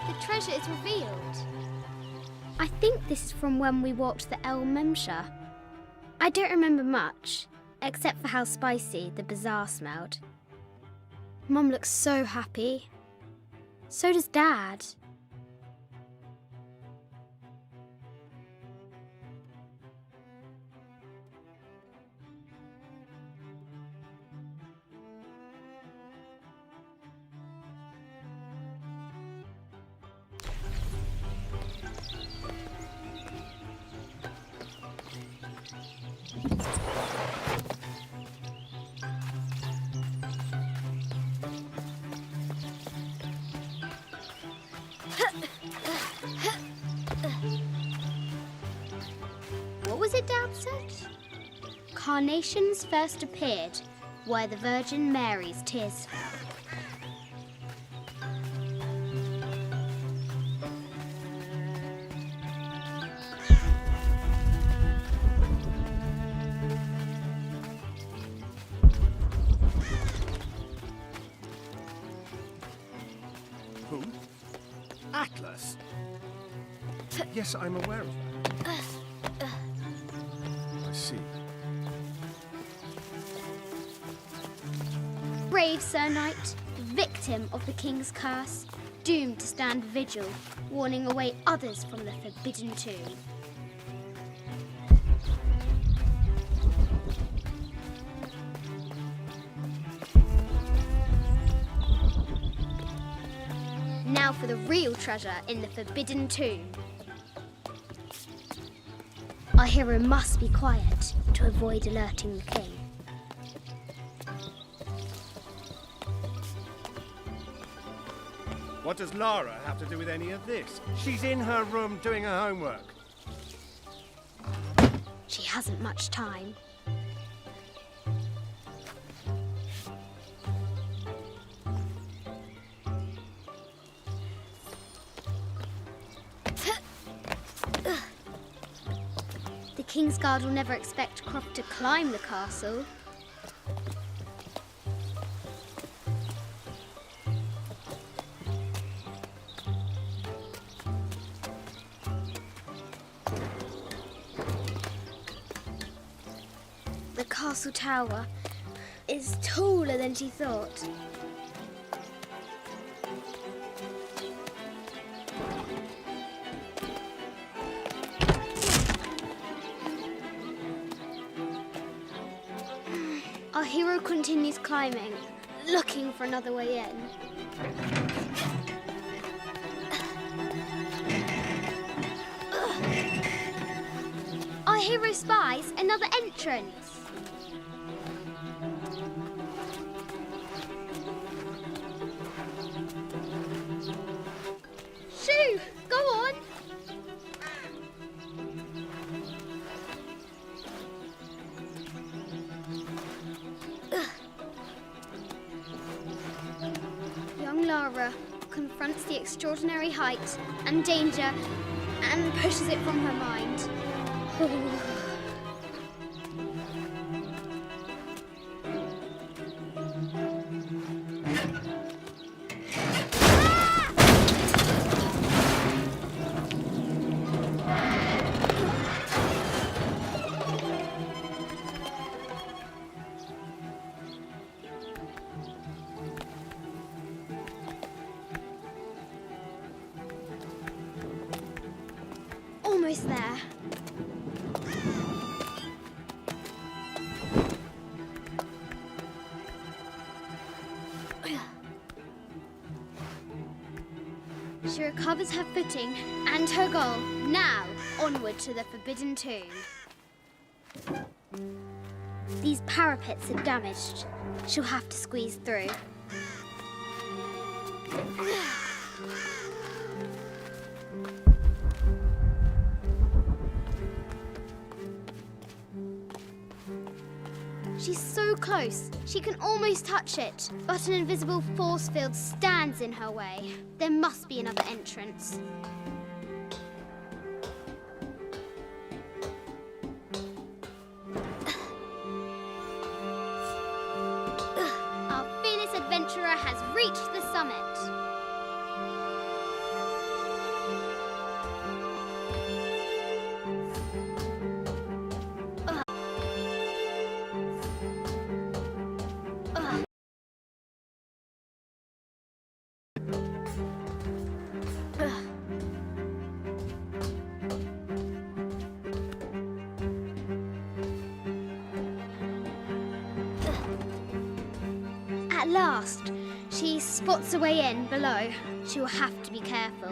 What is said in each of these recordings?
The treasure is revealed. I think this is from when we walked the El Memsha. I don't remember much, except for how spicy the bazaar smelled. Mum looks so happy. So does Dad. What was it Dad said? Carnations first appeared where the Virgin Mary's tears fell. Who? Atlas? Yes, I'm aware of that. I see. Brave Sir Knight, victim of the King's curse, doomed to stand vigil, warning away others from the Forbidden Tomb. Now for the real treasure in the Forbidden Tomb. Our hero must be quiet to avoid alerting the King. What does Lara have to do with any of this? She's in her room doing her homework. She hasn't much time. The Kingsguard will never expect Croft to climb the castle. The castle tower is taller than she thought. Our hero continues climbing, looking for another way in. Our hero spies another entrance. Shoo! Go on! Young Lara confronts the extraordinary height and danger and pushes it from her mind. Almost there. She recovers her footing and her goal. Now, onward to the Forbidden Tomb. These parapets are damaged. She'll have to squeeze through. She's so close, she can almost touch it, but an invisible force field stands in her way. There must be another entrance. Sarah has reached the summit. At last, she spots a way in below. She will have to be careful.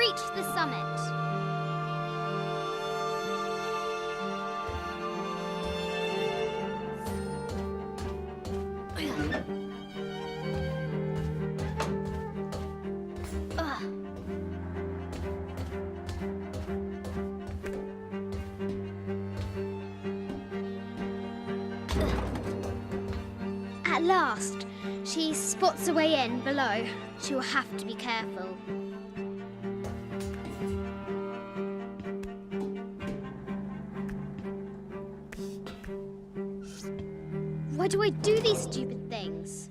reached the summit. At last, she spots a way in below. She will have to be careful. Why do I do these stupid things?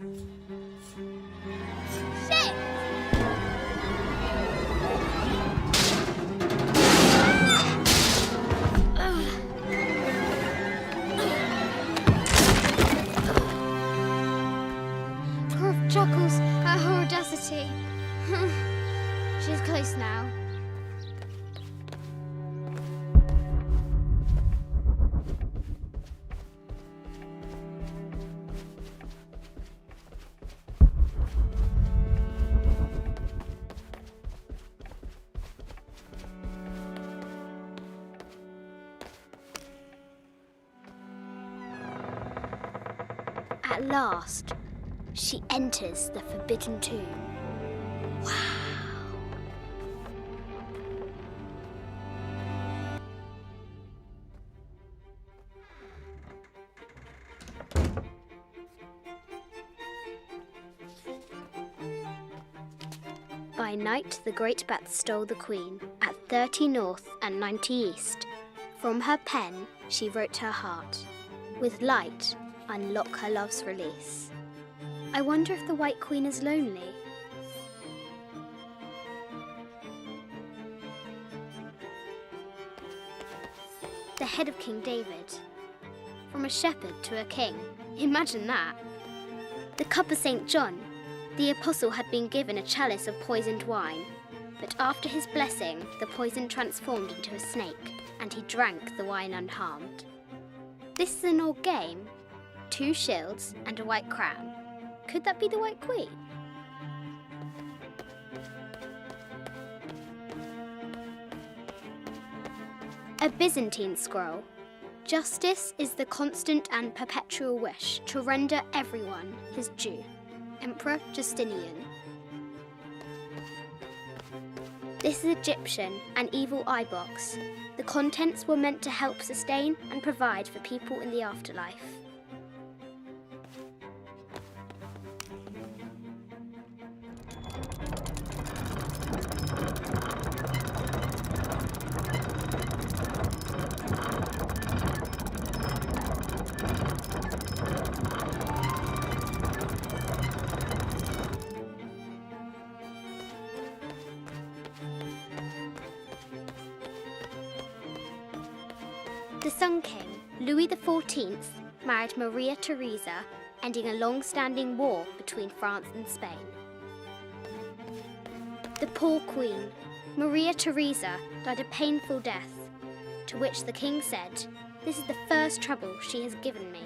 Shit! Chuckles at her audacity. She's close now. At last, she enters the Forbidden Tomb. Wow! By night, the great bat stole the queen at 30 north and 90 east. From her pen, she wrote her heart. With light, unlock her love's release. I wonder if the White Queen is lonely. The head of King David. From a shepherd to a king. Imagine that. The cup of St. John. The apostle had been given a chalice of poisoned wine, but after his blessing, the poison transformed into a snake, and he drank the wine unharmed. This is an old game. 2 shields and a white crown. Could that be the White Queen? A Byzantine scroll. Justice is the constant and perpetual wish to render everyone his due. Emperor Justinian. This is Egyptian, an evil eye box. The contents were meant to help sustain and provide for people in the afterlife. The Sun King, Louis XIV, married Maria Theresa, ending a long-standing war between France and Spain. The poor Queen, Maria Theresa, died a painful death, to which the king said, "This is the first trouble she has given me."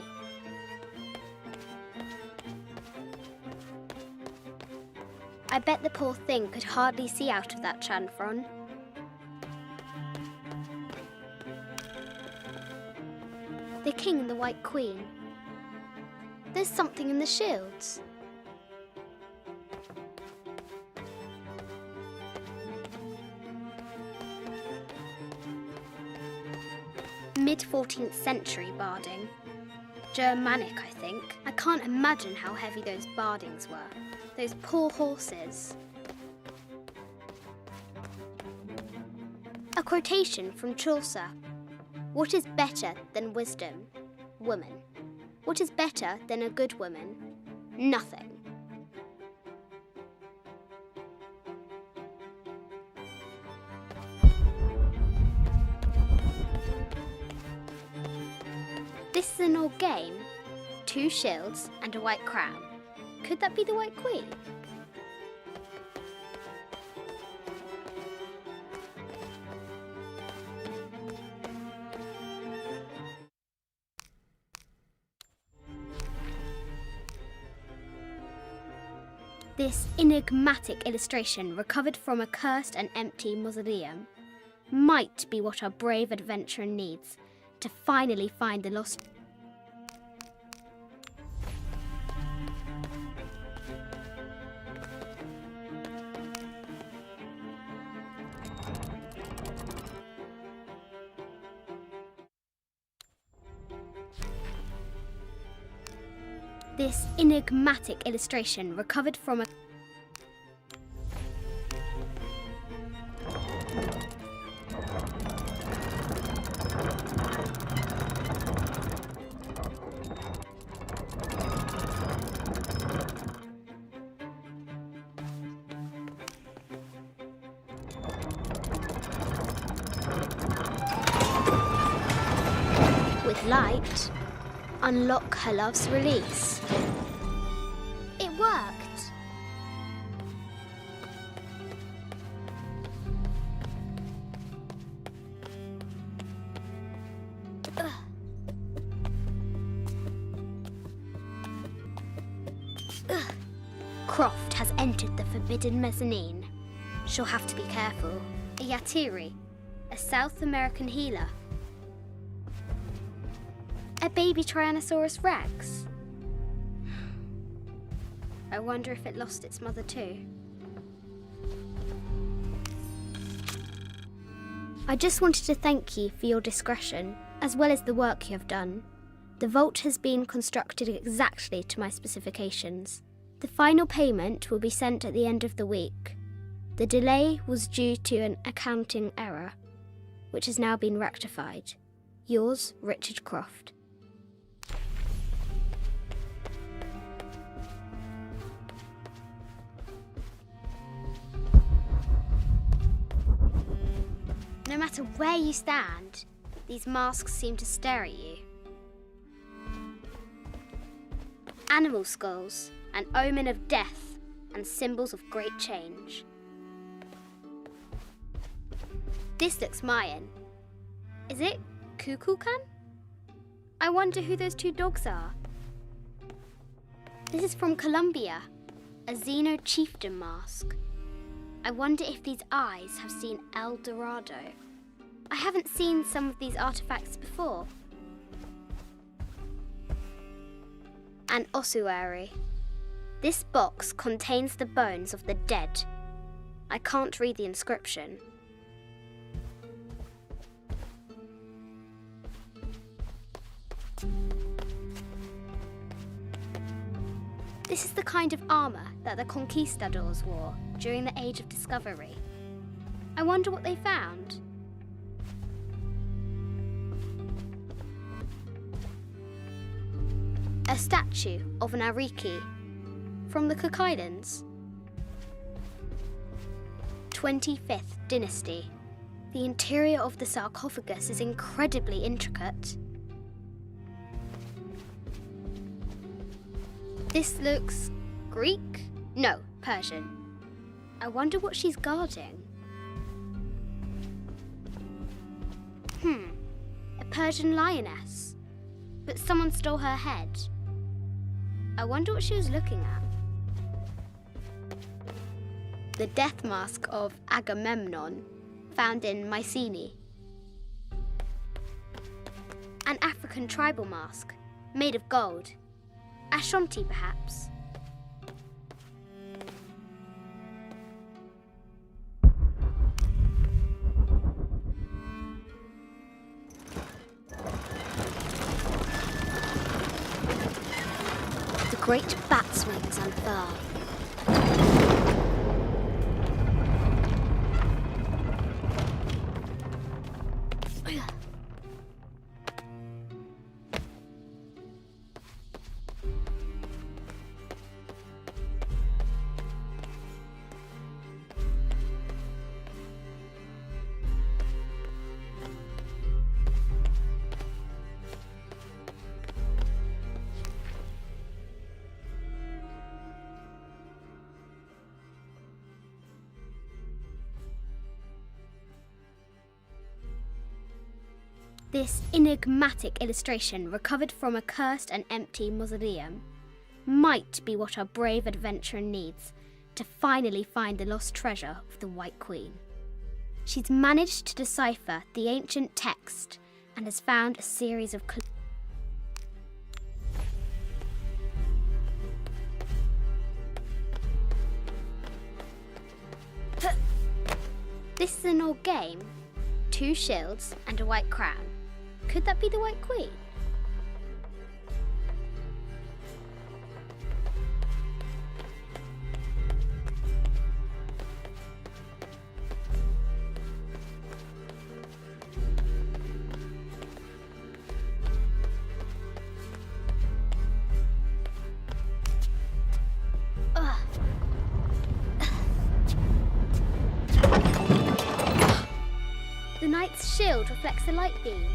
I bet the poor thing could hardly see out of that chanfron. The king and the White Queen. There's something in the shields. Mid-14th century barding. Germanic, I think. I can't imagine how heavy those bardings were. Those poor horses. A quotation from Chaucer. What is better than wisdom? Woman. What is better than a good woman? Nothing. This is an old game. 2 shields and a white crown. Could that be the White Queen? This enigmatic illustration, recovered from a cursed and empty mausoleum, might be what our brave adventurer needs to finally find the lost. This enigmatic illustration, recovered from a with light, unlock her love's release. It worked. Ugh. Ugh. Croft has entered the forbidden mezzanine. She'll have to be careful. A Yatiri, a South American healer. A baby Tyrannosaurus Rex. I wonder if it lost its mother too. I just wanted to thank you for your discretion, as well as the work you have done. The vault has been constructed exactly to my specifications. The final payment will be sent at the end of the week. The delay was due to an accounting error, which has now been rectified. Yours, Richard Croft. No matter where you stand, these masks seem to stare at you. Animal skulls, an omen of death and symbols of great change. This looks Mayan. Is it Kukulkan? I wonder who those two dogs are. This is from Colombia, a Xeno chieftain mask. I wonder if these eyes have seen El Dorado. I haven't seen some of these artifacts before. An ossuary. This box contains the bones of the dead. I can't read the inscription. This is the kind of armour that the conquistadors wore during the Age of Discovery. I wonder what they found. A statue of an Ariki from the Cook Islands. 25th Dynasty. The interior of the sarcophagus is incredibly intricate. This looks Greek? No, Persian. I wonder what she's guarding. A Persian lioness. But someone stole her head. I wonder what she was looking at. The death mask of Agamemnon, found in Mycenae. An African tribal mask, made of gold. Ashanti, perhaps. The great bat's wings unfurl. This enigmatic illustration, recovered from a cursed and empty mausoleum, might be what our brave adventurer needs to finally find the lost treasure of the White Queen. She's managed to decipher the ancient text and has found a series of clues. This is an old game. 2 shields and a white crown. Could that be the White Queen? The knight's shield reflects the light beam.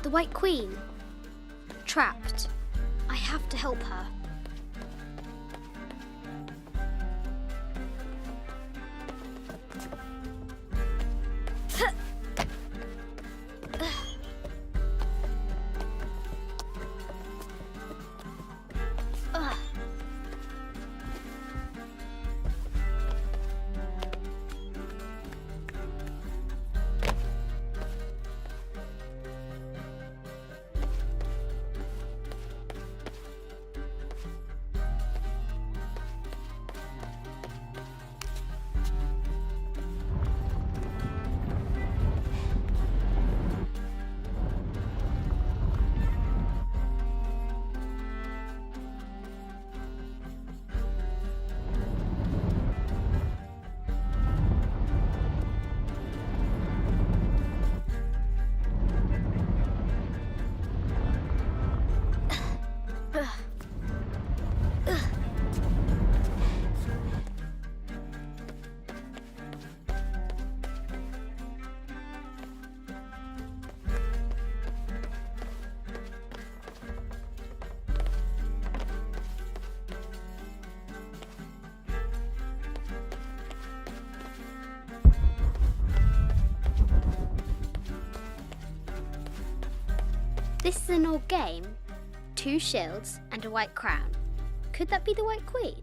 The White Queen. Trapped. I have to help her. This is an old game. 2 shields and a white crown. Could that be the White Queen?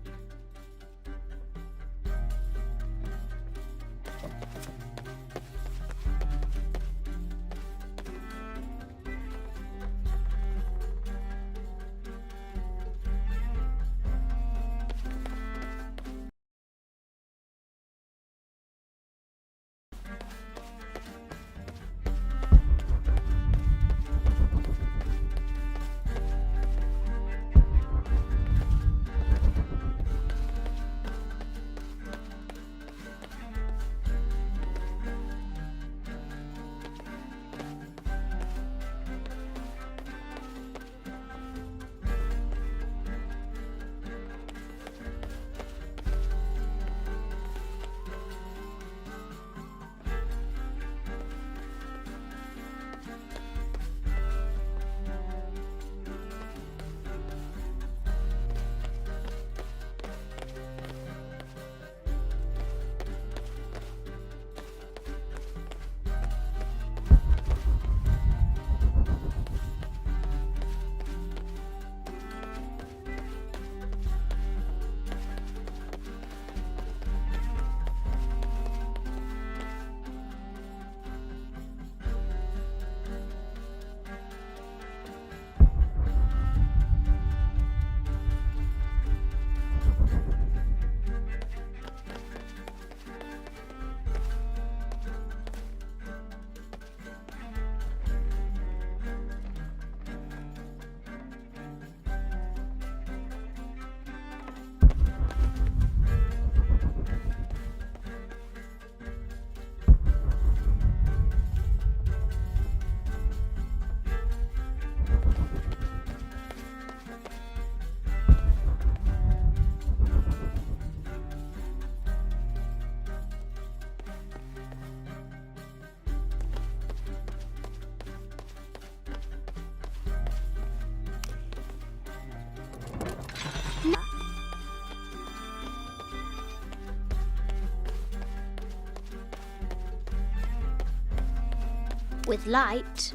with light.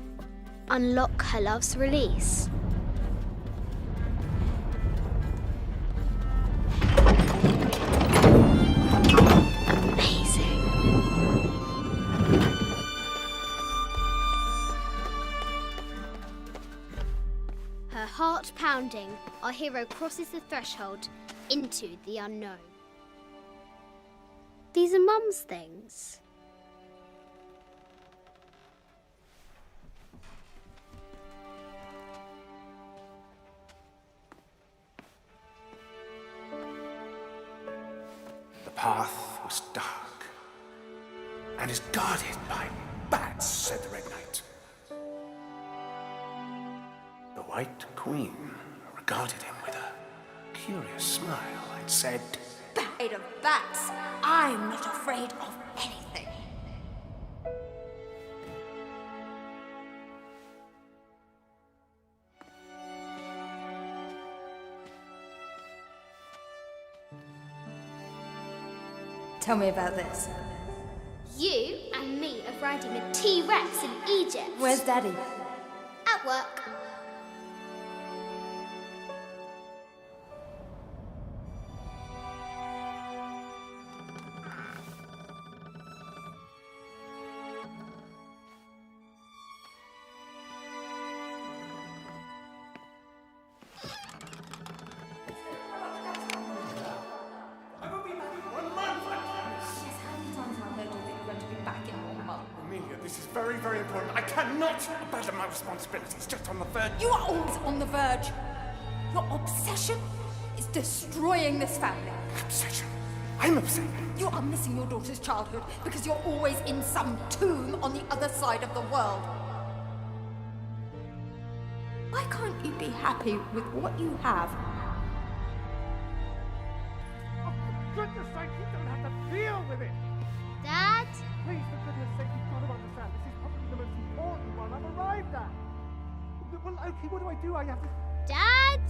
Unlock her love's release. Amazing. Her heart pounding, our hero crosses the threshold into the unknown. These are Mum's things. The path was dark and is guarded by bats, said the Red Knight. The White Queen regarded him with a curious smile and said, Afraid of bats. I'm not afraid of anything. Tell me about this. You and me are riding a T-Rex in Egypt. Where's Daddy? At work. Amelia, this is very, very important. I cannot abandon my responsibilities just on the verge. You are always on the verge. Your obsession is destroying this family. Obsession. I'm upset. You are missing your daughter's childhood because you're always in some tomb on the other side of the world. Why can't you be happy with what you have? Oh, for goodness sake, you don't have to deal with it. Dad? Please, for goodness sake, you've got to understand. This is probably the most important one I've arrived at. Well, okay, what do I do? I have to... Dad?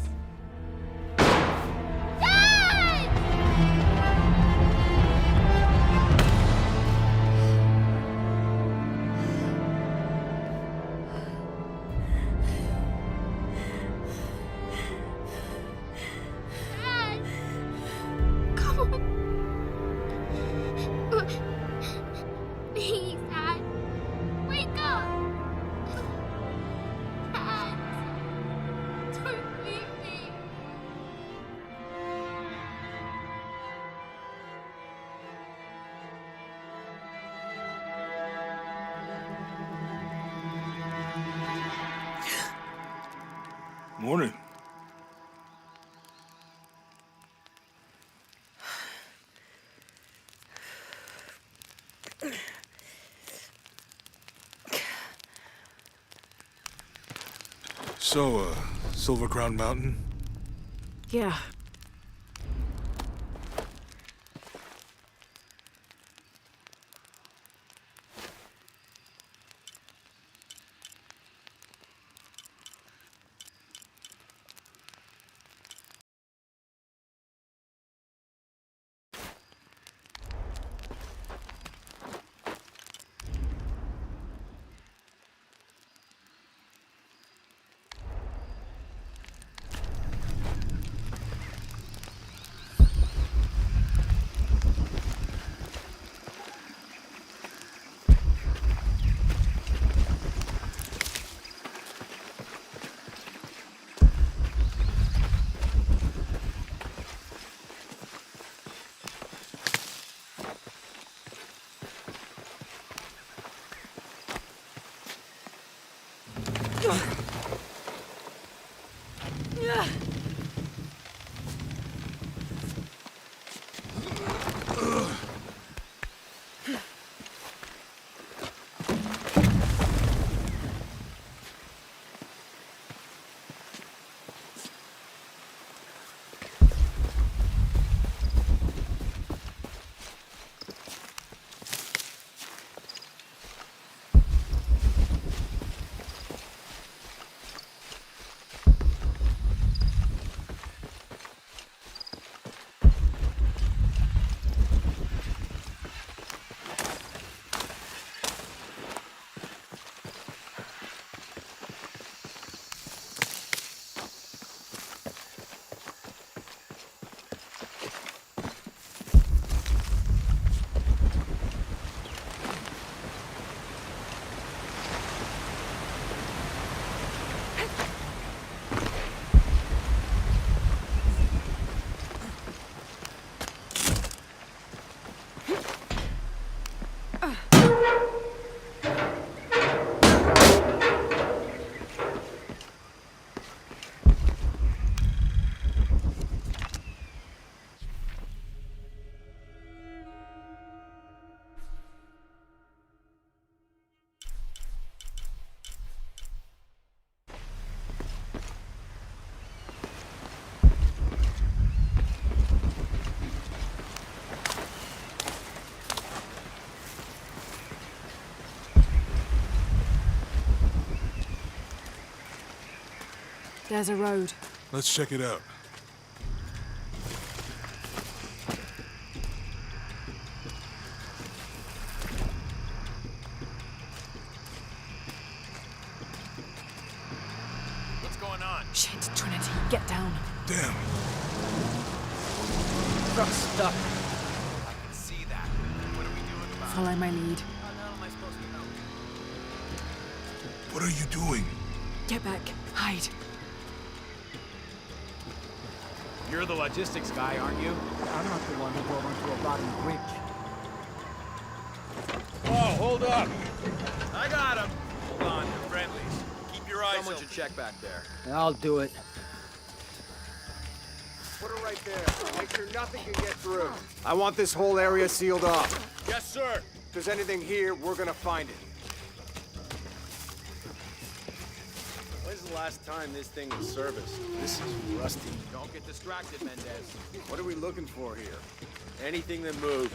Dad! Dad! Come on. Please, Dad. Wake up. Dad. Don't leave me. Morning. So, Silver Crown Mountain? Yeah. There's a road. Let's check it out. What's going on? Shit, Trinity, get down. Damn. Truck's stuck. I can see that. What are we doing about it? Follow my lead. How the hell am I supposed to know? What are you doing? Get back. Hide. You're the logistics guy, aren't you? I'm not the one who drove onto a rotting bridge. Oh, hold up. I got him. Hold on, they're friendlies. Keep your eyes Someone should check back there. I'll do it. Put her right there. Make sure nothing can get through. I want this whole area sealed off. Yes, sir. If there's anything here, we're gonna find it. When's the last time this thing was serviced? This is rusty. Don't get distracted, Mendez. What are we looking for here? Anything that moved.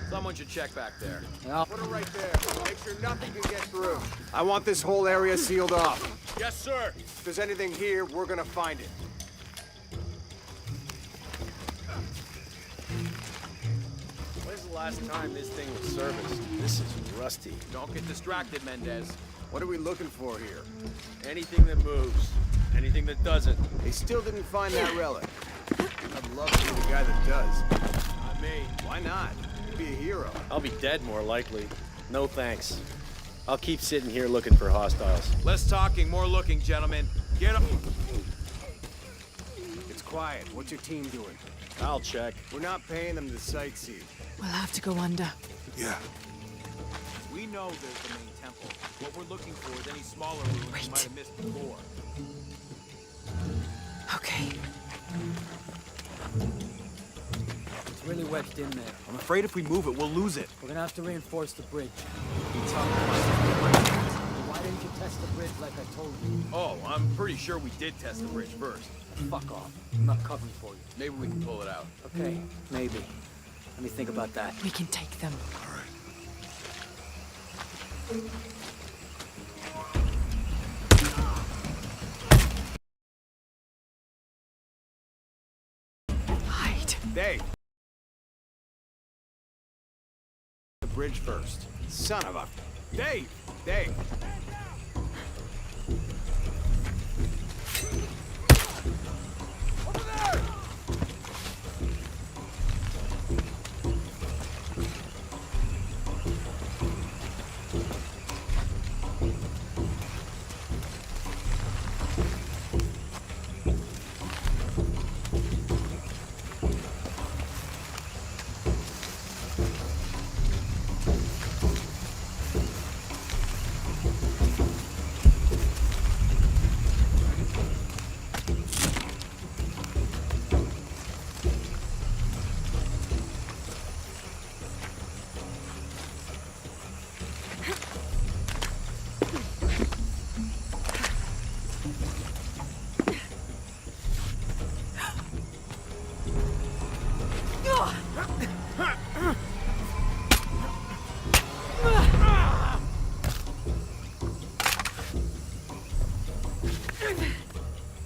Someone should check back there. Put her right there. Make sure nothing can get through. I want this whole area sealed off. Yes, sir. If there's anything here, we're gonna find it. When's the last time this thing was serviced? This is rusty. Don't get distracted, Mendez. What are we looking for here? Anything that moves. Anything that doesn't. They still didn't find that relic. I'd love to be the guy that does. Not me. Why not? You'd be a hero. I'll be dead more likely. No thanks. I'll keep sitting here looking for hostiles. Less talking, more looking, gentlemen. Get up. It's quiet. What's your team doing? I'll check. We're not paying them to sightsee. We'll have to go under. Yeah. We know there's the main temple. What we're looking for is any smaller ruins we Wait. might have missed before. Okay. It's really wedged in there. I'm afraid if we move it, we'll lose it. We're gonna have to reinforce the bridge. Why didn't you test the bridge like I told you? Oh, I'm pretty sure we did test the bridge first. Fuck off. I'm not covering for you. Maybe we can pull it out. Okay, maybe. Let me think about that. We can take them. All right. Hide. Dave! The bridge first. Son of a... Dave! Dave! Over there!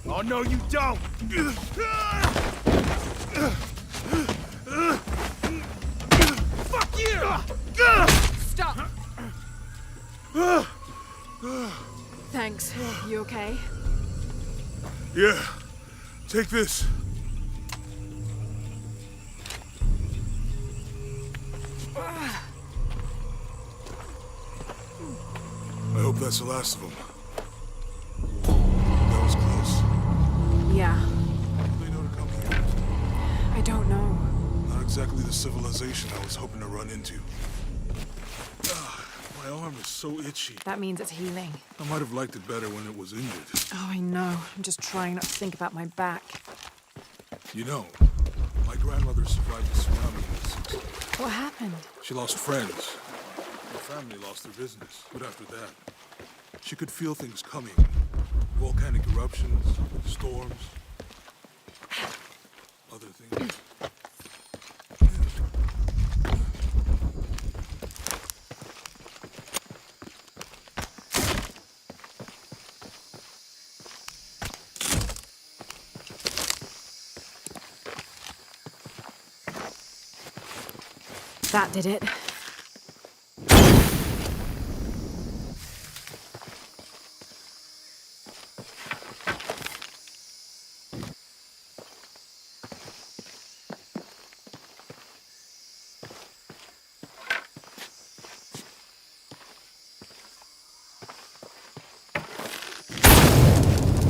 Oh, no, you don't! Fuck you! Stop! Thanks. You okay? Yeah. Take this. I hope that's the last of them. That was close. Yeah. How do they know to come here? I don't know. Not exactly the civilization I was hoping to run into. My arm is so itchy. That means it's healing. I might have liked it better when it was injured. Oh, I know. I'm just trying not to think about my back. You know, my grandmother survived the tsunami in the 60s. What happened? She lost friends. Her family lost their business. But after that, she could feel things coming. Volcanic eruptions, storms. That did it.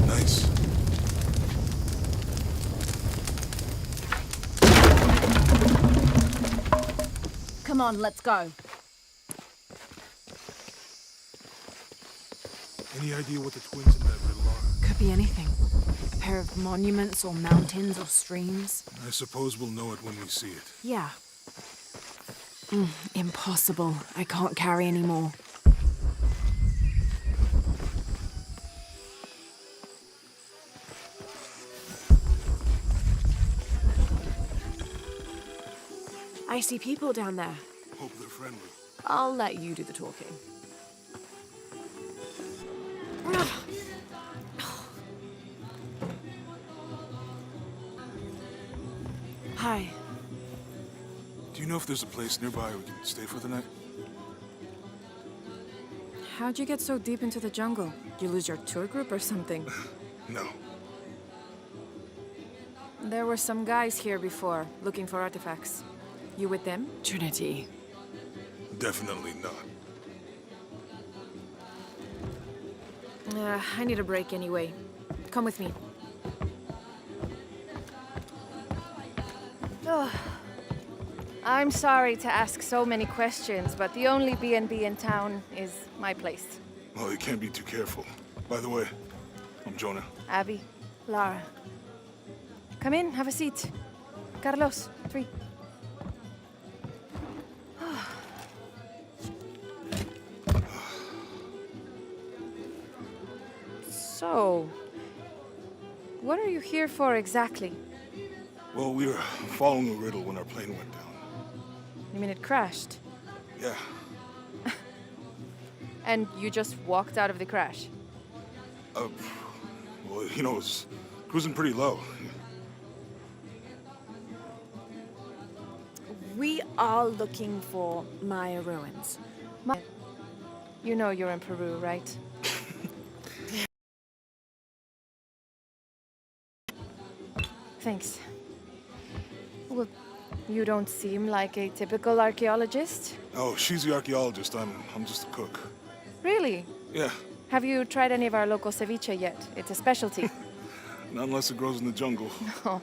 Nice. Come on, let's go. Any idea what the twins in that riddle are? Could be anything. A pair of monuments or mountains or streams. I suppose we'll know it when we see it. Yeah. Impossible. I can't carry any more. I see people down there. Hope they're friendly. I'll let you do the talking. Hi. Do you know if there's a place nearby we can stay for the night? How'd you get so deep into the jungle? Did you lose your tour group or something? No. There were some guys here before, looking for artifacts. You with them? Trinity. Definitely not. I need a break anyway. Come with me. Oh. I'm sorry to ask so many questions, but the only B&B in town is my place. Well, you can't be too careful. By the way, I'm Jonah. Abby, Lara. Come in, have a seat. Carlos, 3. So, what are you here for exactly? Well, we were following a riddle when our plane went down. You mean it crashed? Yeah. And you just walked out of the crash? Well, you know, it was cruising pretty low. We are looking for Maya ruins. You know you're in Peru, right? Thanks. Well, you don't seem like a typical archaeologist. Oh, she's the archaeologist. I'm just a cook. Really? Yeah, Have you tried any of our local ceviche yet? It's a specialty. not unless it grows in the jungle. Oh,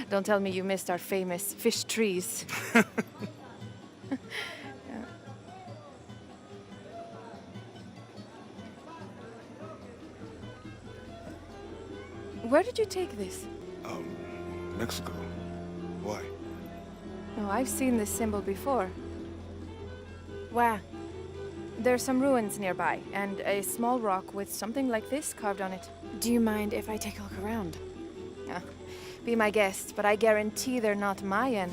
don't tell me you missed our famous fish trees. Where did you take this? Mexico. Why? Oh, I've seen this symbol before. Where? There's some ruins nearby, and a small rock with something like this carved on it. Do you mind if I take a look around? Be my guest, but I guarantee they're not Mayan.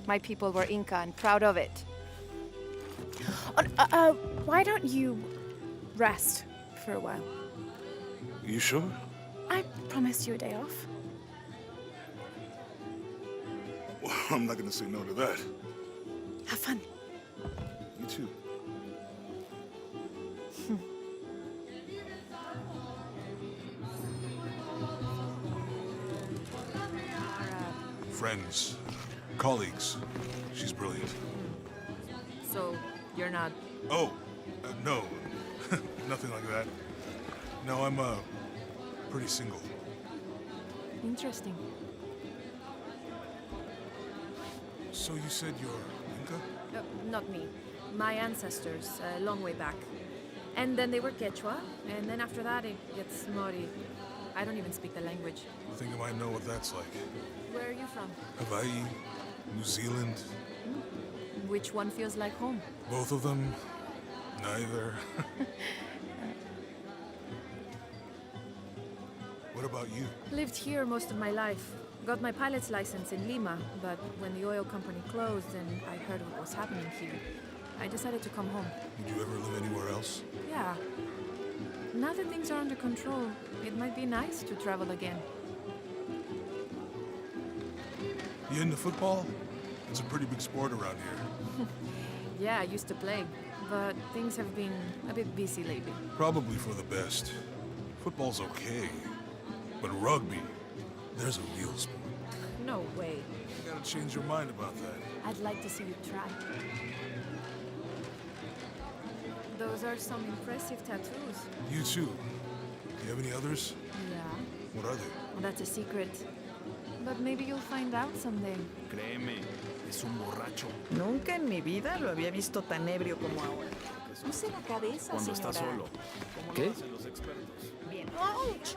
My people were Inca and proud of it. Why don't you rest for a while? You sure? I promised you a day off. Well, I'm not gonna say no to that. Have fun. You too. Friends, colleagues. She's brilliant. So, you're not... Oh, no. Nothing like that. No, I'm, pretty single. Interesting. So you said you're Inca? Not me. My ancestors, a long way back. And then they were Quechua, and then after that it gets Mori. I don't even speak the language. I think I might know what that's like. Where are you from? Hawaii, New Zealand, Which one feels like home? both of them, neither. What about you? Lived here most of my life. Got my pilot's license in Lima, but when the oil company closed and I heard what was happening here, I decided to come home. Would you ever live anywhere else? Yeah. Now that things are under control, it might be nice to travel again. You into football? It's a pretty big sport around here. Yeah, I used to play, but things have been a bit busy lately. Probably for the best. Football's okay. But rugby, there's a real sport. No way. You gotta change your mind about that. I'd like to see you try. Those are some impressive tattoos. You too. Do you have any others? Yeah. What are they? Well, that's a secret. But maybe you'll find out someday. Créeme, es un borracho. Nunca en mi vida lo había visto tan ebrio como ahora. Use la cabeza, Cuando señora. está solo. ¿Qué? Bien. ¡Auch!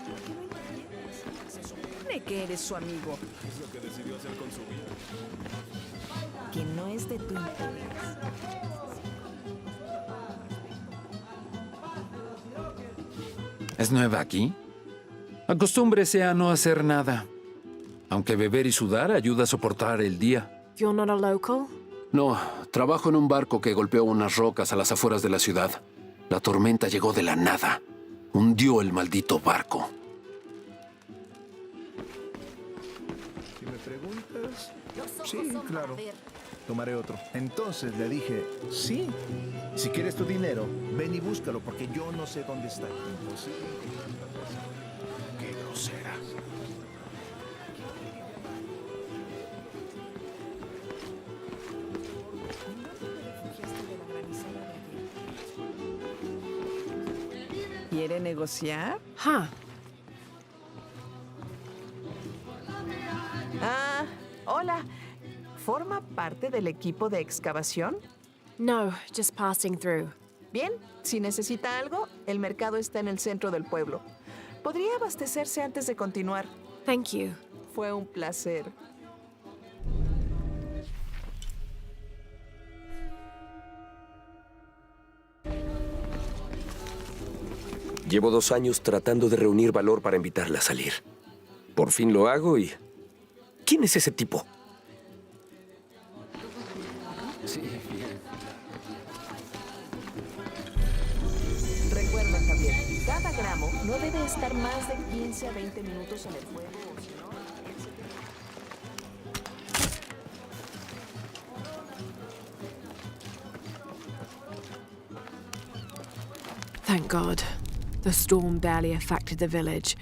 ¿Por qué no entiendes? Se supone que eres su amigo. Es lo que decidió hacer con su vida. Que no es de tu interés. ¿Es nueva aquí? Acostúmbrese a no hacer nada. Aunque beber y sudar ayuda a soportar el día. You're not a local? No, trabajo en un barco que golpeó unas rocas a las afueras de la ciudad. La tormenta llegó de la nada. Hundió el maldito barco. Si me preguntas... Sí, claro. Tomaré otro. Entonces le dije, sí. Si quieres tu dinero, ven y búscalo, porque yo no sé dónde está. Imposible encontrar tanta cosa. Qué grosera. ¿Quiere negociar? Huh. Ah, hola. ¿Forma parte del equipo de excavación? No, just passing through. Bien, si necesita algo, el mercado está en el centro del pueblo. ¿Podría abastecerse antes de continuar? Thank you. Fue un placer. Llevo 2 años tratando de reunir valor para invitarla a salir. Por fin lo hago y... ¿Quién es ese tipo? Sí, bien. Recuerda, Javier, cada gramo no debe estar más de 15 a 20 minutos en el fuego, o si no, él se te... Thank God. The storm barely affected the village.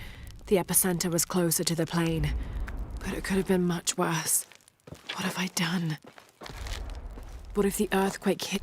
The epicenter was closer to the plain. But it could have been much worse. What have I done? What if the earthquake hit...